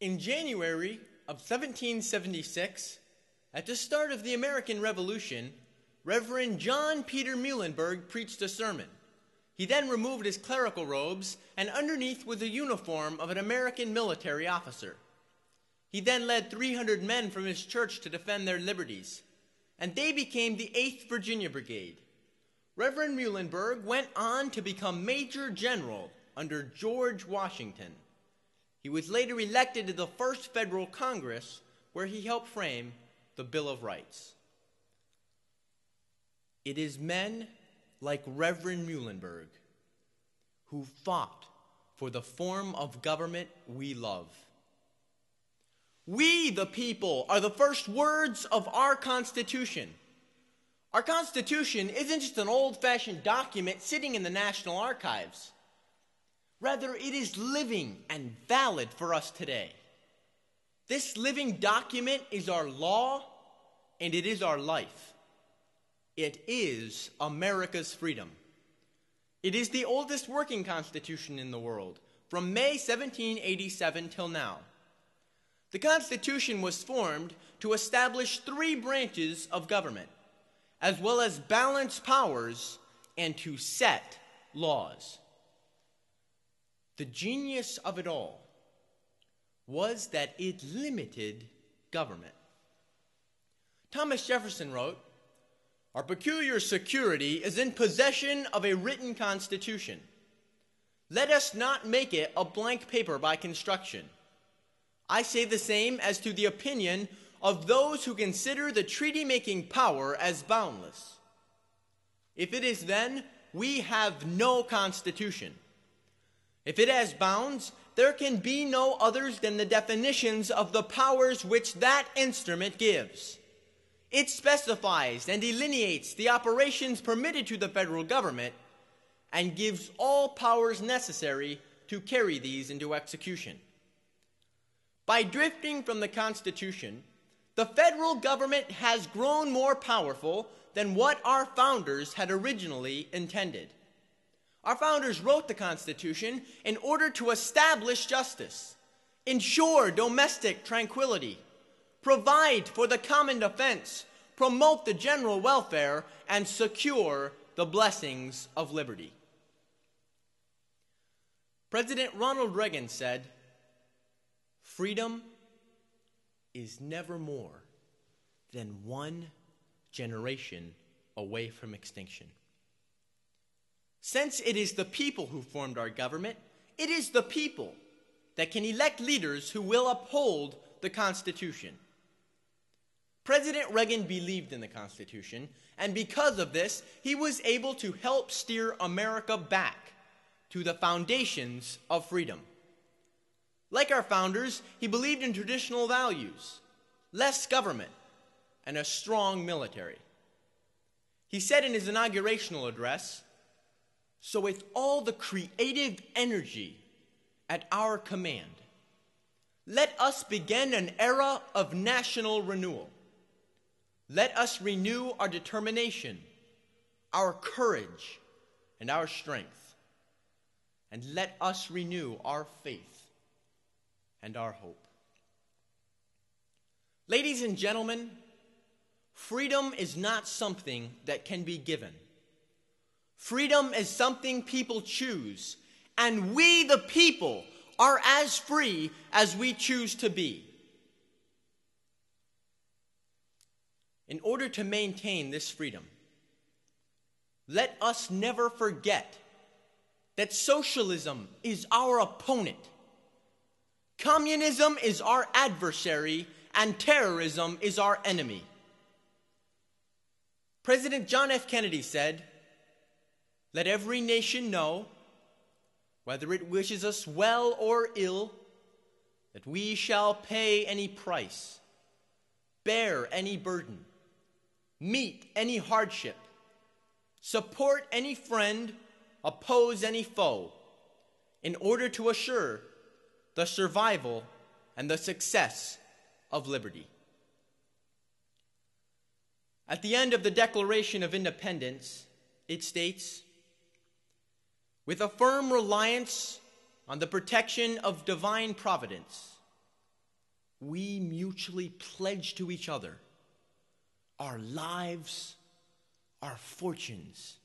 In January of 1776, at the start of the American Revolution, Reverend John Peter Muhlenberg preached a sermon. He then removed his clerical robes, and underneath was the uniform of an American military officer. He then led 300 men from his church to defend their liberties, and they became the 8th Virginia Brigade. Reverend Muhlenberg went on to become Major General under George Washington. He was later elected to the first federal Congress, where he helped frame the Bill of Rights. It is men like Reverend Muhlenberg who fought for the form of government we love. We, the people, are the first words of our Constitution. Our Constitution isn't just an old-fashioned document sitting in the National Archives. Rather, it is living and valid for us today. This living document is our law, and it is our life. It is America's freedom. It is the oldest working constitution in the world, from May 1787 till now. The Constitution was formed to establish 3 branches of government, as well as balance powers and to set laws. The genius of it all was that it limited government. Thomas Jefferson wrote, "Our peculiar security is in possession of a written constitution. Let us not make it a blank paper by construction. I say the same as to the opinion of those who consider the treaty-making power as boundless. If it is then, we have no constitution. If it has bounds, there can be no others than the definitions of the powers which that instrument gives. It specifies and delineates the operations permitted to the federal government and gives all powers necessary to carry these into execution. By drifting from the Constitution, the federal government has grown more powerful than what our founders had originally intended. Our founders wrote the Constitution in order to establish justice, ensure domestic tranquility, provide for the common defense, promote the general welfare, and secure the blessings of liberty." President Ronald Reagan said, "Freedom is never more than 1 generation away from extinction." Since it is the people who formed our government, it is the people that can elect leaders who will uphold the Constitution. President Reagan believed in the Constitution, and because of this, he was able to help steer America back to the foundations of freedom. Like our founders, he believed in traditional values, less government, and a strong military. He said in his inaugurational address, "So with all the creative energy at our command, let us begin an era of national renewal. Let us renew our determination, our courage, and our strength. And let us renew our faith and our hope." Ladies and gentlemen, freedom is not something that can be given. Freedom is something people choose, and we, the people, are as free as we choose to be. In order to maintain this freedom, let us never forget that socialism is our opponent, communism is our adversary, and terrorism is our enemy. President John F. Kennedy said, "Let every nation know, whether it wishes us well or ill, that we shall pay any price, bear any burden, meet any hardship, support any friend, oppose any foe, in order to assure the survival and the success of liberty." At the end of the Declaration of Independence, it states, "With a firm reliance on the protection of divine providence, we mutually pledge to each other our lives, our fortunes,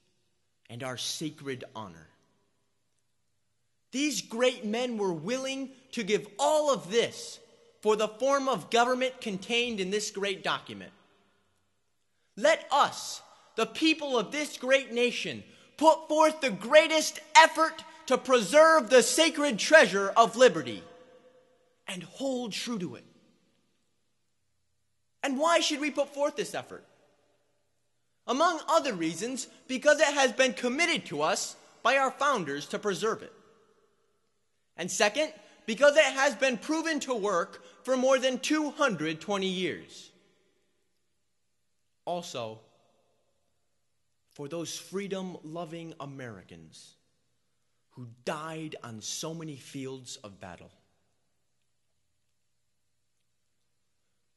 and our sacred honor. These great men were willing to give all of this for the form of government contained in this great document. Let us, the people of this great nation, put forth the greatest effort to preserve the sacred treasure of liberty and hold true to it. And why should we put forth this effort? Among other reasons, because it has been committed to us by our founders to preserve it. And second, because it has been proven to work for more than 220 years. Also, for those freedom-loving Americans who died on so many fields of battle.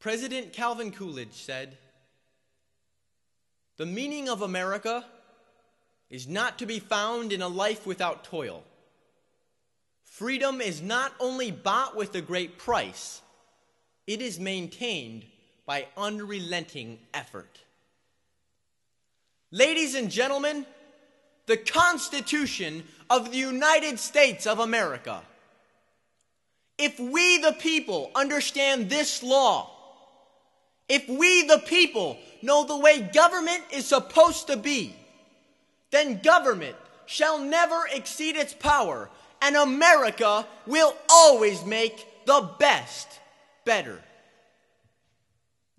President Calvin Coolidge said, "The meaning of America is not to be found in a life without toil. Freedom is not only bought with a great price, it is maintained by unrelenting effort." Ladies and gentlemen, the Constitution of the United States of America. If we the people understand this law, if we the people know the way government is supposed to be, then government shall never exceed its power, and America will always make the best better.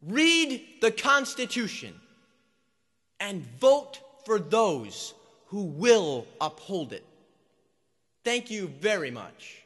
Read the Constitution and vote for those who will uphold it. Thank you very much.